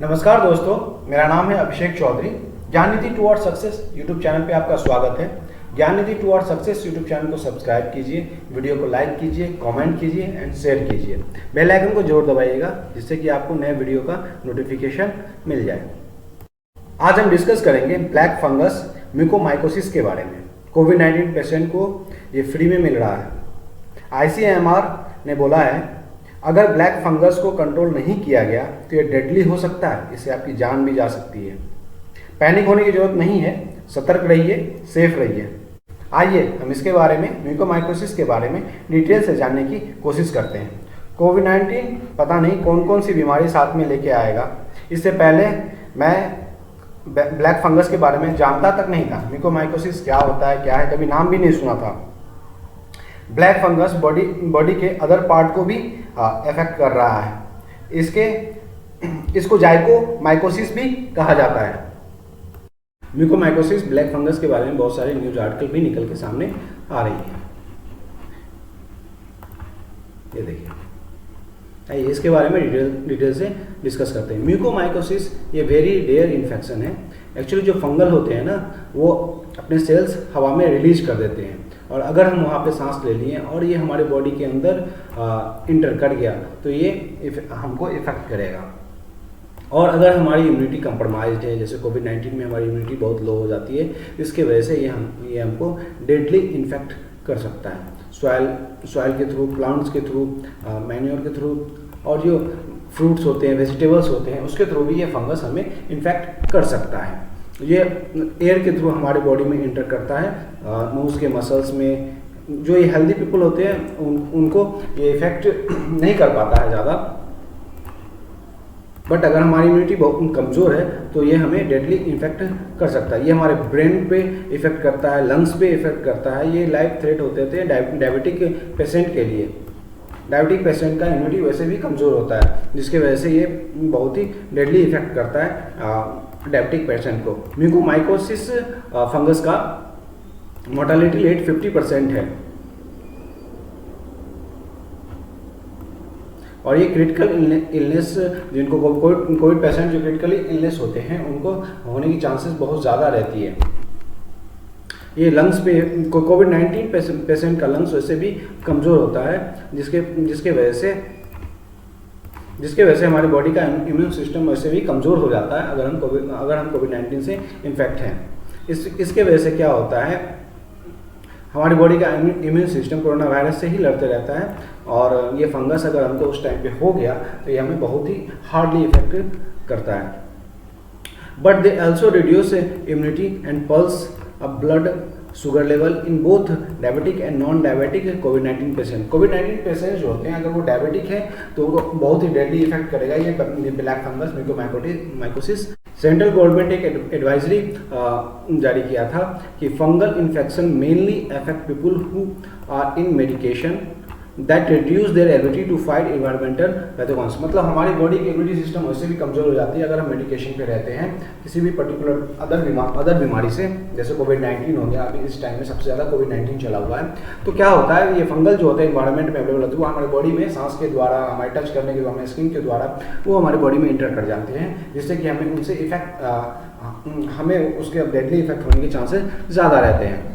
नमस्कार दोस्तों, मेरा नाम है अभिषेक चौधरी। ज्ञान निधि टुवर्ड सक्सेस यूट्यूब चैनल पे आपका स्वागत है। ज्ञान निधि टुवर्ड सक्सेस यूट्यूब चैनल को सब्सक्राइब कीजिए, वीडियो को लाइक कीजिए, कमेंट कीजिए एंड शेयर कीजिए। बेल आइकन को जरूर दबाइएगा जिससे कि आपको नए वीडियो का नोटिफिकेशन मिल जाए। आज हम डिस्कस करेंगे ब्लैक फंगस म्यूकोमाइकोसिस के बारे में। कोविड-19 पेशेंट को ये फ्री में मिल रहा है। ICMR ने बोला है अगर ब्लैक फंगस को कंट्रोल नहीं किया गया तो ये डेडली हो सकता है, इससे आपकी जान भी जा सकती है। पैनिक होने की जरूरत नहीं है, सतर्क रहिए, सेफ रहिए। आइए हम इसके बारे में, म्यूकोमाइकोसिस के बारे में डिटेल से जानने की कोशिश करते हैं। कोविड-19 पता नहीं कौन कौन सी बीमारी साथ में लेके आएगा। इससे पहले मैं ब्लैक फंगस के बारे में जानता तक नहीं था। म्यूकोमाइकोसिस क्या होता है, क्या है, कभी नाम भी नहीं सुना था। ब्लैक फंगस बॉडी के अदर पार्ट को भी इफेक्ट कर रहा है। इसको जाइकोमाइकोसिस भी कहा जाता है। म्यूकोमाइकोसिस ब्लैक फंगस के बारे में बहुत सारे न्यूज आर्टिकल भी निकल के सामने आ रही है। ये देखिए, आइए इसके बारे में डिटेल से डिस्कस करते हैं। म्यूकोमाइकोसिस ये वेरी रेयर इन्फेक्शन है। एक्चुअली जो फंगल होते हैं ना, वो अपने सेल्स हवा में रिलीज कर देते हैं, और अगर हम वहाँ पे सांस ले लिए और ये हमारे बॉडी के अंदर इंटर कर गया तो ये हमको इफेक्ट करेगा। और अगर हमारी इम्यूनिटी कंप्रोमाइज्ड है, जैसे कोविड-19 में हमारी इम्यूनिटी बहुत लो हो जाती है, इसके वजह से ये हमको डेडली इन्फेक्ट कर सकता है। सॉइल के थ्रू, प्लांट्स के थ्रू, मैन्योर के थ्रू, और जो फ्रूट्स होते हैं, वेजिटेबल्स होते हैं, उसके थ्रू भी ये फंगस हमें इन्फेक्ट कर सकता है। ये एयर के थ्रू हमारे बॉडी में इंटर करता है, नोज के मसल्स में। जो ये हेल्दी पीपल होते हैं उनको ये इफेक्ट नहीं कर पाता है ज़्यादा, बट अगर हमारी इम्यूनिटी बहुत कमज़ोर है तो ये हमें डेडली इन्फेक्ट कर सकता है। ये हमारे ब्रेन पे इफेक्ट करता है, लंग्स पे इफेक्ट करता है। ये लाइफ थ्रेट होते थे डायबिटिक पेशेंट के लिए। डायबिटिक पेशेंट का इम्यूनिटी वैसे भी कमज़ोर होता है, जिसके वजह से ये बहुत ही डेडली इफेक्ट करता है डायबिटिक पेशेंट को। म्यूकोमाइकोसिस फंगस का मोर्टेलिटी रेट 50% है, और ये क्रिटिकल इलनेस, जिनको कोविड पेशेंट जो क्रिटिकली इलनेस होते हैं उनको होने की चांसेस बहुत ज़्यादा रहती है। ये लंग्स पे, कोविड-19 पेशेंट का लंग्स वैसे भी कमज़ोर होता है, जिसके वजह से हमारी बॉडी का इम्यून सिस्टम वैसे भी कमज़ोर हो जाता है अगर हम कोविड-19 से इन्फेक्ट हैं। इसके वजह से क्या होता है, हमारी बॉडी का इम्यून सिस्टम कोरोना वायरस से ही लड़ते रहता है, और ये फंगस अगर हमको उस टाइम पे हो गया तो ये हमें बहुत ही हार्डली इफेक्ट करता है। But they also reduce immunity and pulse of blood sugar level in both diabetic and non-diabetic covid patient. Covid patient जो होते हैं, अगर वो डायबिटिक है तो उनको बहुत ही डेडली इफेक्ट करेगा ये black fungus mucormycosis. Central government एक एडवाइजरी जारी किया था कि fungal infection mainly affect people who are in medication that reduce their ability to fight environmental pathogens. मतलब हमारी बॉडी की इम्यूनिटी सिस्टम वैसे भी कमज़ोर हो जाती है अगर हम मेडिकेशन पे रहते हैं किसी भी पर्टिकुलर अदर बीमारी से, जैसे कोविड-19 हो गया। अभी इस टाइम में सबसे ज़्यादा कोविड-19 चला हुआ है। तो क्या होता है, ये फंगल जो होता है इन्वायरमेंट में अवेलेबल होते हैं, वो हमारी बॉडी में सांस के द्वारा, हमारे टच करने के द्वारा, हमारे स्किन के द्वारा वो हमारी बॉडी में इंटर कर जाते हैं, जिससे कि हमें उनसे हमें उसके डेडली इफेक्ट होने के चांसेस ज़्यादा रहते हैं।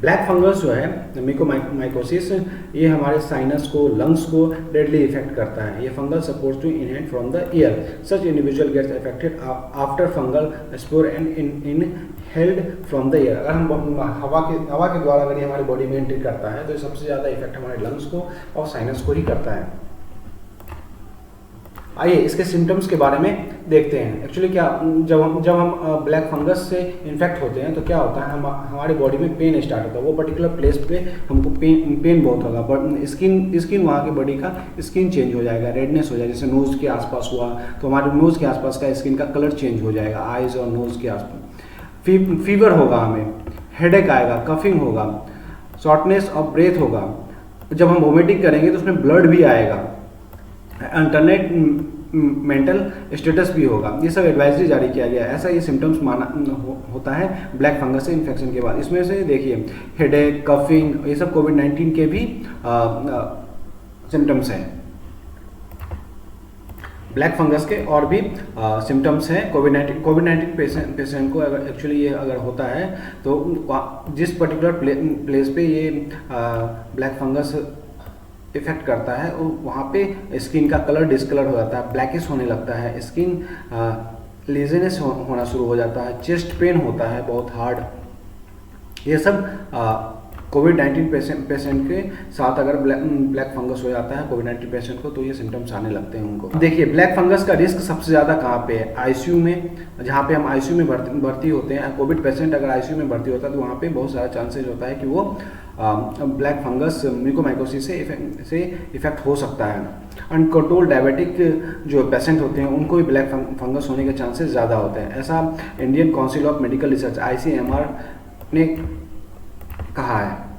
ब्लैक फंगस जो है म्यूकोमाइकोसिस, ये हमारे साइनस को, लंग्स को डेडली इफेक्ट करता है। ये fungal suppose to inhale from the air. Such individual gets affected after fungal spore and inhaled from the air. अगर हम हवा के द्वारा अगर ये हमारी बॉडी में एंट्री करता है तो सबसे ज़्यादा इफेक्ट हमारे लंग्स को और साइनस को ही करता है। आइए इसके सिम्टम्स के बारे में देखते हैं। एक्चुअली क्या, जब हम ब्लैक फंगस से इन्फेक्ट होते हैं तो क्या होता है, हमारी बॉडी में पेन स्टार्ट होता है। वो पर्टिकुलर प्लेस पे हमको पेन बहुत होगा, बट स्किन वहाँ की बॉडी का स्किन चेंज हो जाएगा, रेडनेस हो जाएगा। जैसे नोज़ के आसपास हुआ तो हमारे नोज़ के आसपास का स्किन का कलर चेंज हो जाएगा, आइज़ और नोज़ के आसपास। फीवर होगा, हमें हेडेक आएगा, कफिंग होगा, शॉर्टनेस ऑफ ब्रेथ होगा। जब हम वोमिटिंग करेंगे तो उसमें ब्लड भी आएगा, अल्टरनेट मेंटल स्टेटस भी होगा। ये सब एडवाइजरी जारी किया गया है। ऐसा ये सिम्टम्स होता है ब्लैक फंगस से इन्फेक्शन के बाद। इसमें से देखिए, हेडेक, कफिंग, ये सब कोविड-19 के भी सिम्टम्स हैं। ब्लैक फंगस के और भी सिम्टम्स हैं कोविड 19 पेशेंट को अगर एक्चुअली ये अगर होता है तो जिस पर्टिकुलर प्लेस पे ये ब्लैक फंगस इफेक्ट करता है वहाँ पे स्किन का कलर डिसकलर हो जाता है, ब्लैकिश होने लगता है, स्किन लेजीनेस होना शुरू हो जाता है, चेस्ट पेन होता है बहुत हार्ड। ये सब कोविड 19 पेशेंट के साथ अगर ब्लैक फंगस हो जाता है कोविड 19 पेशेंट को तो ये सिम्टम्स आने लगते हैं उनको। देखिए ब्लैक फंगस का रिस्क सबसे ज़्यादा कहाँ पे है? आईसीयू में, जहाँ पे हम आईसीयू में भर्ती होते हैं। कोविड पेशेंट अगर आईसीयू में भर्ती होता है तो वहाँ पे बहुत सारा चांसेज होता है कि वो ब्लैक फंगस म्यूकोमाइकोसिस से इफेक्ट हो सकता है। अनकंट्रोल डायबिटिक जो पेशेंट होते हैं उनको भी ब्लैक फंगस होने के चांसेस ज़्यादा होते हैं, ऐसा Indian council of medical research ICMR ने कहा है।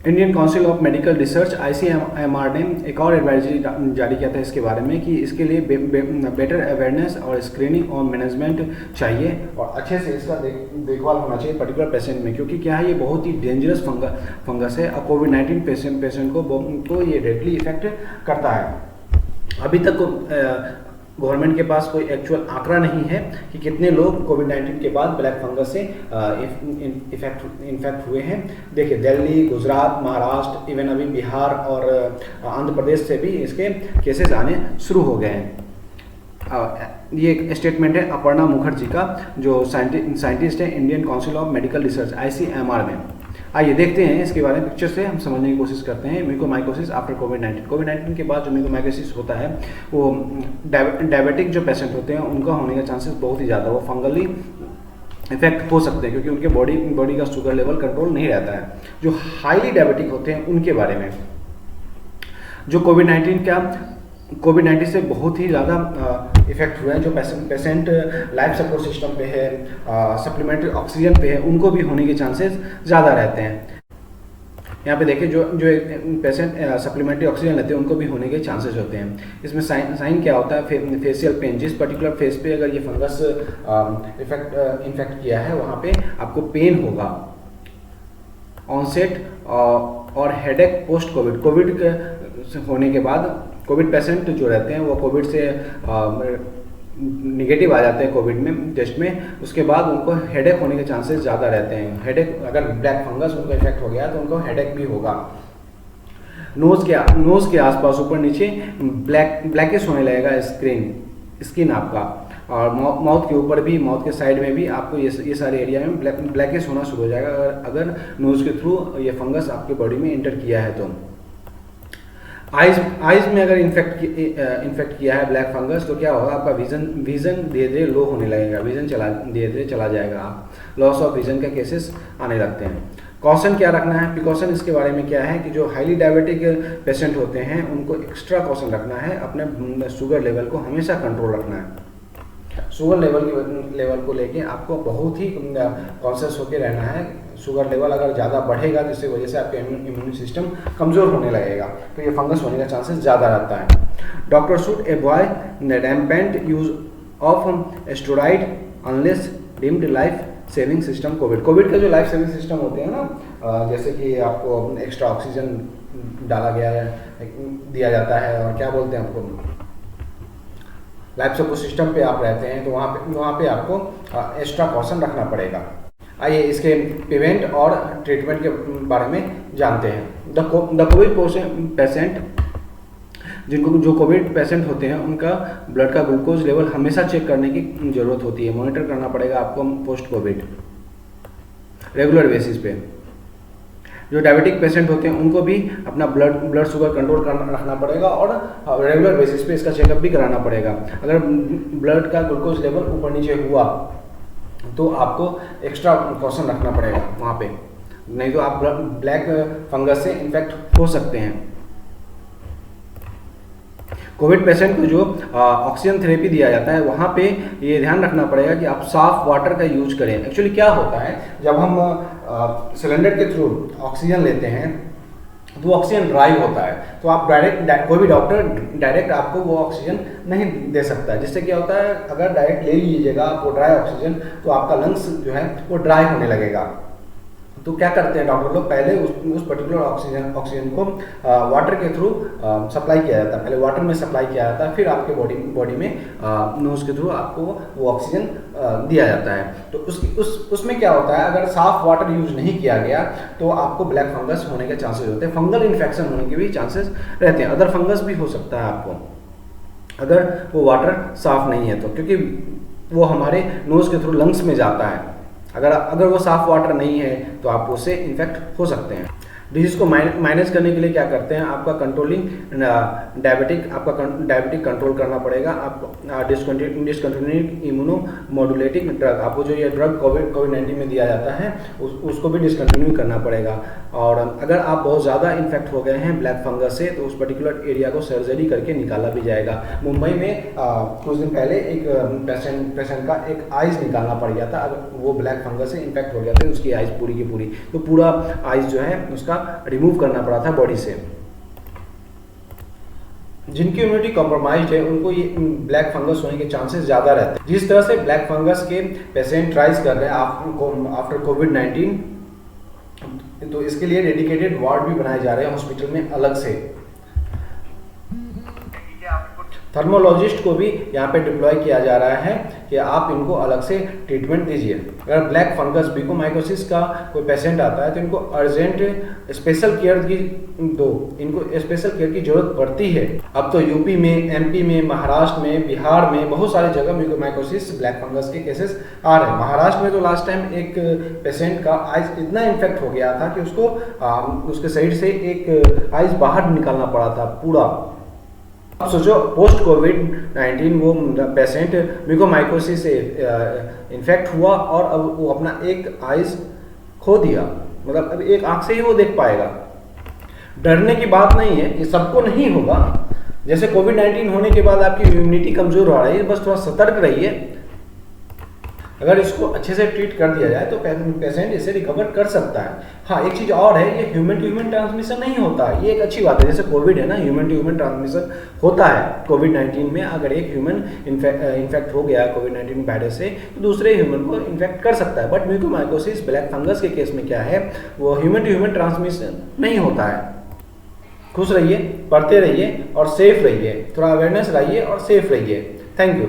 Indian council of medical research ICMR ने एक और एडवाइजरी जारी किया था इसके बारे में कि इसके लिए बेटर अवेयरनेस और स्क्रीनिंग और मैनेजमेंट चाहिए और अच्छे से इसका देखभाल होना चाहिए पर्टिकुलर पेशेंट में, क्योंकि क्या है ये बहुत ही डेंजरस फंगस है और कोविड 19 पेशेंट को ये डायरेक्टली इफेक्ट करता है। अभी तक गवर्नमेंट के पास कोई एक्चुअल आंकड़ा नहीं है कि कितने लोग कोविड 19 के बाद ब्लैक फंगस से इन्फेक्ट हुए हैं। देखिए दिल्ली, गुजरात, महाराष्ट्र, इवन अभी बिहार और आंध्र प्रदेश से भी इसके केसेस आने शुरू हो गए हैं। ये एक स्टेटमेंट है अपर्णा मुखर्जी का, जो साइंटिस्ट है Indian council of medical research ICMR में। आइए देखते हैं इसके बारे में, पिक्चर से हम समझने की कोशिश करते हैं। म्यूकोमाइकोसिस आफ्टर कोविड 19 के बाद जो म्यूकोमाइकोसिस होता है वो डायबिटिक जो पेशेंट होते हैं उनका होने का चांसेस बहुत ही ज़्यादा, वो फंगली इफेक्ट हो सकते हैं क्योंकि उनके बॉडी का शुगर लेवल कंट्रोल नहीं रहता है। जो हाईली डायबिटिक होते हैं उनके बारे में, जो कोविड 19 से बहुत ही ज़्यादा इफेक्ट हुए हैं, जो पेशेंट लाइफ सपोर्ट सिस्टम पे है, सप्लीमेंट्री ऑक्सीजन पे है, उनको भी होने के चांसेस ज़्यादा रहते हैं। यहाँ पे देखिए जो पेशेंट सप्लीमेंट्री ऑक्सीजन लेते हैं उनको भी होने के चांसेस होते हैं। इसमें साइन क्या होता है? फेशियल पेन, जिस पर्टिकुलर फेस पे अगर ये फंगस इन्फेक्ट किया है वहाँ पे आपको पेन होगा, ऑनसेट और हेडेक पोस्ट कोविड होने के बाद। कोविड पेशेंट जो रहते हैं वो कोविड से निगेटिव आ जाते हैं कोविड में टेस्ट में, उसके बाद उनको हेडेक होने के चांसेस ज़्यादा रहते हैं। हेडेक, अगर ब्लैक फंगस उनको इफेक्ट हो गया तो उनको हेडेक भी होगा। नोज़ के आसपास ऊपर नीचे ब्लैकिश होने लगेगा स्किन आपका, और माउथ के ऊपर भी, माउथ के साइड में भी आपको ये सारे एरिया में ब्लैकिश होना शुरू हो जाएगा अगर नोज़ के थ्रू ये फंगस आपके बॉडी में इंटर किया है तो। आइज में अगर इन्फेक्ट किया है ब्लैक फंगस तो क्या होगा? आपका विजन धीरे धीरे लो होने लगेगा, विजन धीरे धीरे चला जाएगा, आप लॉस ऑफ विजन के केसेस आने लगते हैं। कॉशन क्या रखना है? प्रिकॉशन इसके बारे में क्या है कि जो हाईली डायबिटिक पेशेंट होते हैं उनको एक्स्ट्रा कॉशन रखना है, अपने शुगर लेवल को हमेशा कंट्रोल रखना है। शुगर लेवल को लेके आपको बहुत ही कॉन्शियस होकर रहना है। शुगर लेवल अगर ज़्यादा बढ़ेगा तो इसकी वजह से आपका इम्यून सिस्टम कमज़ोर होने लगेगा, तो ये फंगस होने का चांसेस ज़्यादा रहता है। Doctor should avoid rampant use of steroid unless deemed life saving system. Covid का जो लाइफ सेविंग सिस्टम होते हैं ना, जैसे कि आपको एक्स्ट्रा ऑक्सीजन डाला गया है, दिया जाता है, और क्या बोलते हैं आपको, लाइफ सपोर्ट सिस्टम पे आप रहते हैं तो वहाँ पे आपको एक्स्ट्रा कॉशन रखना पड़ेगा। आइए इसके प्रिवेंट और ट्रीटमेंट के बारे में जानते हैं। द कोविड पेशेंट, जो कोविड पेशेंट होते हैं उनका ब्लड का ग्लूकोज लेवल हमेशा चेक करने की ज़रूरत होती है, मॉनिटर करना पड़ेगा आपको पोस्ट कोविड रेगुलर बेसिस पे। जो डायबिटिक पेशेंट होते हैं उनको भी अपना ब्लड शुगर कंट्रोल रखना पड़ेगा और रेगुलर बेसिस पे इसका चेकअप भी कराना पड़ेगा। अगर ब्लड का ग्लूकोज लेवल ऊपर नीचे हुआ तो आपको एक्स्ट्रा कॉशन रखना पड़ेगा वहाँ पे, नहीं तो आप ब्लैक फंगस से इन्फेक्ट हो सकते हैं। कोविड पेशेंट को जो ऑक्सीजन थेरेपी दिया जाता है वहाँ पे ये ध्यान रखना पड़ेगा कि आप साफ वाटर का यूज करें। एक्चुअली क्या होता है, जब हम सिलेंडर के थ्रू ऑक्सीजन लेते हैं तो ऑक्सीजन ड्राई होता है, तो आप कोई भी डॉक्टर डायरेक्ट आपको वो ऑक्सीजन नहीं दे सकता है। जिससे क्या होता है, अगर डायरेक्ट ले लीजिएगा आप वो ड्राई ऑक्सीजन तो आपका लंग्स जो है वो ड्राई होने लगेगा। तो क्या करते हैं डॉक्टर लोग, पहले उस पर्टिकुलर ऑक्सीजन को वाटर के थ्रू सप्लाई किया जाता है, पहले वाटर में सप्लाई किया जाता है, फिर आपके बॉडी में नोज के थ्रू आपको वो ऑक्सीजन दिया जाता है। तो उसमें क्या होता है, अगर साफ वाटर यूज नहीं किया गया तो आपको ब्लैक फंगस होने के चांसेस होते हैं, फंगल इन्फेक्शन होने के भी चांसेस रहते हैं, अदर फंगस भी हो सकता है आपको अगर वो वाटर साफ नहीं है तो, क्योंकि वो हमारे नोज के थ्रू लंग्स में जाता है। अगर वो साफ वाटर नहीं है तो आप उससे इन्फेक्ट हो सकते हैं। डिजीज को मैनेज करने के लिए क्या करते हैं, आपका कंट्रोलिंग डायबिटिक कंट्रोल करना पड़ेगा, आपको डिसकंटिन्यूइंग इम्यूनो मॉड्यूलेटिंग ड्रग, आपको जो ये ड्रग कोविड-19 में दिया जाता है उसको भी डिसकंटिन्यू करना पड़ेगा। और अगर आप बहुत ज़्यादा इन्फेक्ट हो गए हैं ब्लैक फंगस से तो उस पर्टिकुलर एरिया को सर्जरी करके निकाला भी जाएगा। मुंबई में कुछ दिन पहले एक पेशेंट का एक आइज़ निकालना पड़ गया था, अगर वो ब्लैक फंगस से इन्फेक्ट हो गया था, उसकी आइज़ पूरी की पूरी, तो पूरा आइज़ जो है उसका रिमूव करना पड़ा था बॉडी से। जिनकी इम्यूनिटी कॉम्प्रोमाइज्ड है उनको ये ब्लैक फंगस होने के चांसेस ज़्यादा रहते हैं। जिस तरह से ब्लैक फंगस के पेशेंट राइज कर रहे हैं आफ्टर कोविड-19, तो इसके लिए डेडिकेटेड वार्ड भी बनाए जा रहे हैं हॉस्पिटल में अलग से। थर्मोलॉजिस्ट को भी यहाँ पे डिप्लॉय किया जा रहा है कि आप इनको अलग से ट्रीटमेंट दीजिए। अगर ब्लैक फंगस म्यूकोमाइकोसिस का कोई पेशेंट आता है तो इनको अर्जेंट स्पेशल केयर की इनको स्पेशल केयर की जरूरत पड़ती है। अब तो यूपी में, एमपी में, महाराष्ट्र में, बिहार में बहुत सारी जगह म्यूकोमाइकोसिस ब्लैक फंगस के केसेस आ रहे हैं। महाराष्ट्र में तो लास्ट टाइम एक पेशेंट का आइज इतना इन्फेक्ट हो गया था कि उसको उसके साइड से एक आइज बाहर निकालना पड़ा था पूरा। अब सोचो पोस्ट कोविड-19 वो पेशेंट म्यूकोमाइकोसिस से इन्फेक्ट हुआ और अब वो अपना एक आइज खो दिया, मतलब अब एक आंख से ही वो देख पाएगा। डरने की बात नहीं है, ये सबको नहीं होगा। जैसे कोविड-19 होने के बाद आपकी इम्यूनिटी कमजोर हो रही है, बस थोड़ा सतर्क रहिए। अगर इसको अच्छे से ट्रीट कर दिया जाए तो पेशेंट इसे रिकवर कर सकता है। हाँ, एक चीज़ और है, ये ह्यूमन टू ह्यूमन ट्रांसमिशन नहीं होता है, ये एक अच्छी बात है। जैसे कोविड है ना, ह्यूमन टू ह्यूमन ट्रांसमिशन होता है कोविड-19 में। अगर एक ह्यूमन इन्फेक्ट हो गया कोविड-19 वायरस से तो दूसरे ह्यूमन को इन्फेक्ट कर सकता है। बट म्यूकोमाइकोसिस ब्लैक फंगस के केस में क्या है, वो ह्यूमन टू ह्यूमन ट्रांसमिशन नहीं होता है। खुश रहिए, पढ़ते रहिए और सेफ रहिए, थोड़ा अवेयरनेस लाइए और सेफ रहिए। Thank you.